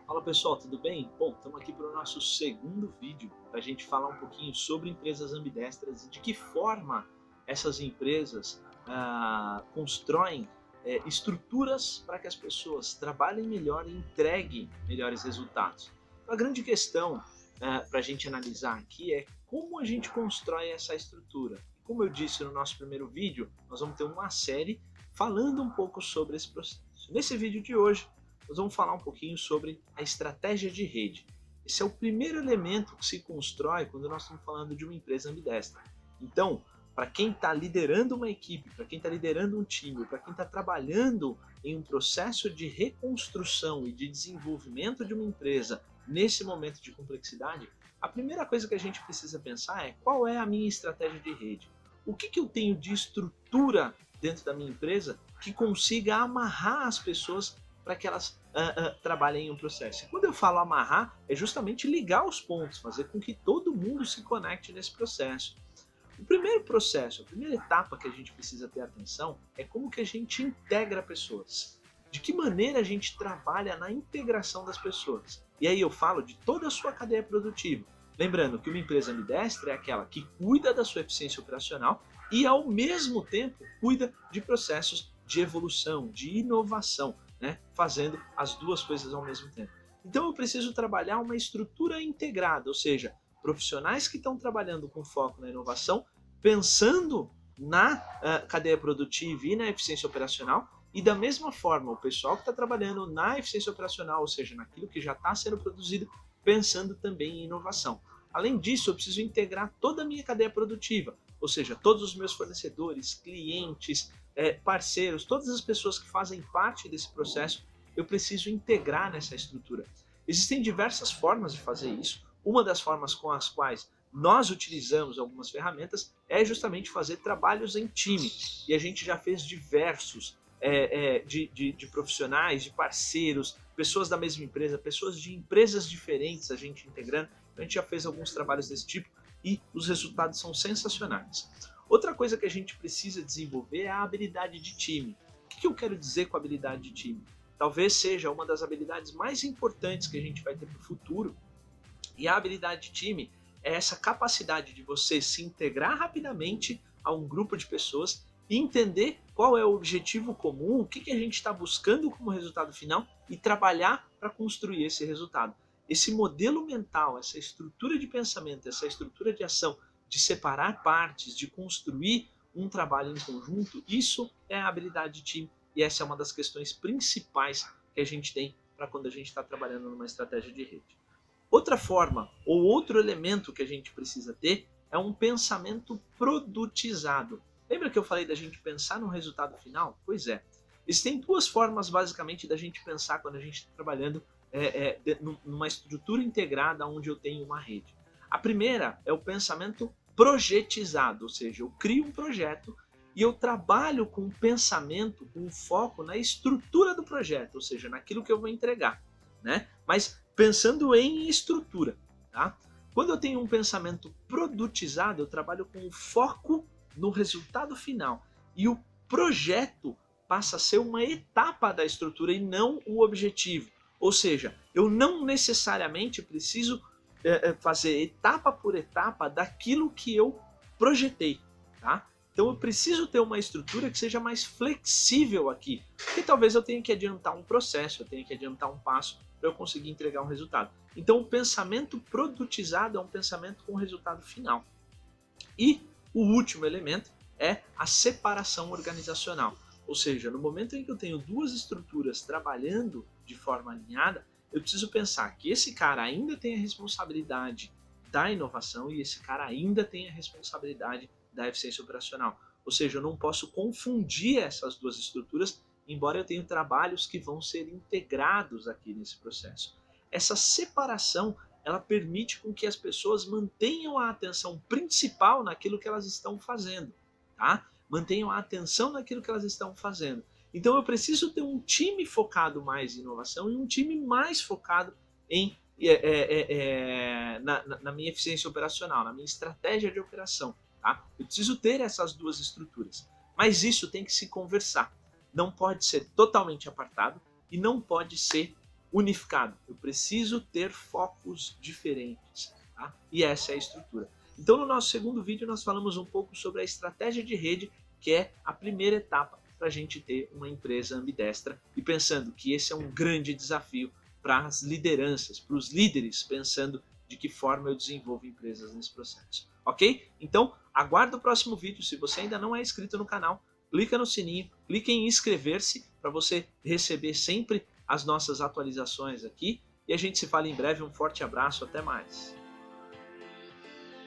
Fala pessoal, tudo bem? Bom, estamos aqui para o nosso segundo vídeo para a gente falar um pouquinho sobre empresas ambidestras e de que forma essas empresas constroem estruturas para que as pessoas trabalhem melhor e entreguem melhores resultados. Então, a grande questão para a gente analisar aqui é como a gente constrói essa estrutura. Como eu disse no nosso primeiro vídeo, nós vamos ter uma série falando um pouco sobre esse processo. Nesse vídeo de hoje, nós vamos falar um pouquinho sobre a estratégia de rede. Esse é o primeiro elemento que se constrói quando nós estamos falando de uma empresa ambidestra. Então, para quem está liderando uma equipe, para quem está liderando um time, para quem está trabalhando em um processo de reconstrução e de desenvolvimento de uma empresa nesse momento de complexidade, a primeira coisa que a gente precisa pensar é qual é a minha estratégia de rede. O que eu tenho de estrutura dentro da minha empresa que consiga amarrar as pessoas para que elas trabalhem em um processo. E quando eu falo amarrar, é justamente ligar os pontos, fazer com que todo mundo se conecte nesse processo. O primeiro processo, a primeira etapa que a gente precisa ter atenção é como que a gente integra pessoas. De que maneira a gente trabalha na integração das pessoas. E aí eu falo de toda a sua cadeia produtiva. Lembrando que uma empresa ambidestra é aquela que cuida da sua eficiência operacional e ao mesmo tempo cuida de processos de evolução, de inovação, né? Fazendo as duas coisas ao mesmo tempo. Então eu preciso trabalhar uma estrutura integrada, ou seja, profissionais que estão trabalhando com foco na inovação, pensando na cadeia produtiva e na eficiência operacional, e da mesma forma o pessoal que está trabalhando na eficiência operacional, ou seja, naquilo que já está sendo produzido, pensando também em inovação. Além disso, eu preciso integrar toda a minha cadeia produtiva, ou seja, todos os meus fornecedores, clientes, parceiros, todas as pessoas que fazem parte desse processo, eu preciso integrar nessa estrutura. Existem diversas formas de fazer isso. Uma das formas com as quais nós utilizamos algumas ferramentas é justamente fazer trabalhos em time. E a gente já fez diversos de profissionais, de parceiros, pessoas da mesma empresa, pessoas de empresas diferentes, a gente integrando. Então, a gente já fez alguns trabalhos desse tipo e os resultados são sensacionais. Outra coisa que a gente precisa desenvolver é a habilidade de time. O que eu quero dizer com habilidade de time? Talvez seja uma das habilidades mais importantes que a gente vai ter para o futuro. E a habilidade de time é essa capacidade de você se integrar rapidamente a um grupo de pessoas e entender qual é o objetivo comum, o que a gente está buscando como resultado final e trabalhar para construir esse resultado. Esse modelo mental, essa estrutura de pensamento, essa estrutura de ação, de separar partes, de construir um trabalho em conjunto, isso é a habilidade de time e essa é uma das questões principais que a gente tem para quando a gente está trabalhando numa estratégia de rede. Outra forma, ou outro elemento que a gente precisa ter é um pensamento produtizado. Lembra que eu falei da gente pensar no resultado final? Pois é. Existem duas formas, basicamente, da gente pensar quando a gente está trabalhando numa estrutura integrada onde eu tenho uma rede. A primeira é o pensamento projetizado, ou seja, eu crio um projeto e eu trabalho com o pensamento, com o foco na estrutura do projeto, ou seja, naquilo que eu vou entregar, né? Mas pensando em estrutura, tá? Quando eu tenho um pensamento produtizado, eu trabalho com o foco no resultado final e o projeto passa a ser uma etapa da estrutura e não o objetivo. Ou seja, eu não necessariamente preciso fazer etapa por etapa daquilo que eu projetei, tá? Então eu preciso ter uma estrutura que seja mais flexível aqui, porque talvez eu tenha que adiantar um processo, eu tenha que adiantar um passo para eu conseguir entregar um resultado. Então o pensamento produtizado é um pensamento com resultado final. E o último elemento é a separação organizacional. Ou seja, no momento em que eu tenho duas estruturas trabalhando de forma alinhada, eu preciso pensar que esse cara ainda tem a responsabilidade da inovação e esse cara ainda tem a responsabilidade da eficiência operacional. Ou seja, eu não posso confundir essas duas estruturas, embora eu tenha trabalhos que vão ser integrados aqui nesse processo. Essa separação, ela permite com que as pessoas mantenham a atenção principal naquilo que elas estão fazendo, tá? Mantenham a atenção naquilo que elas estão fazendo. Então eu preciso ter um time focado mais em inovação e um time mais focado na minha eficiência operacional, na minha estratégia de operação. Tá? Eu preciso ter essas duas estruturas. Mas isso tem que se conversar. Não pode ser totalmente apartado e não pode ser unificado, eu preciso ter focos diferentes, tá? E essa é a estrutura. Então no nosso segundo vídeo nós falamos um pouco sobre a estratégia de rede, que é a primeira etapa para a gente ter uma empresa ambidestra, e pensando que esse é um grande desafio para as lideranças, para os líderes, pensando de que forma eu desenvolvo empresas nesse processo, ok? Então aguarda o próximo vídeo. Se você ainda não é inscrito no canal, clica no sininho, clica em inscrever-se para você receber sempre as nossas atualizações aqui, e a gente se fala em breve. Um forte abraço, até mais!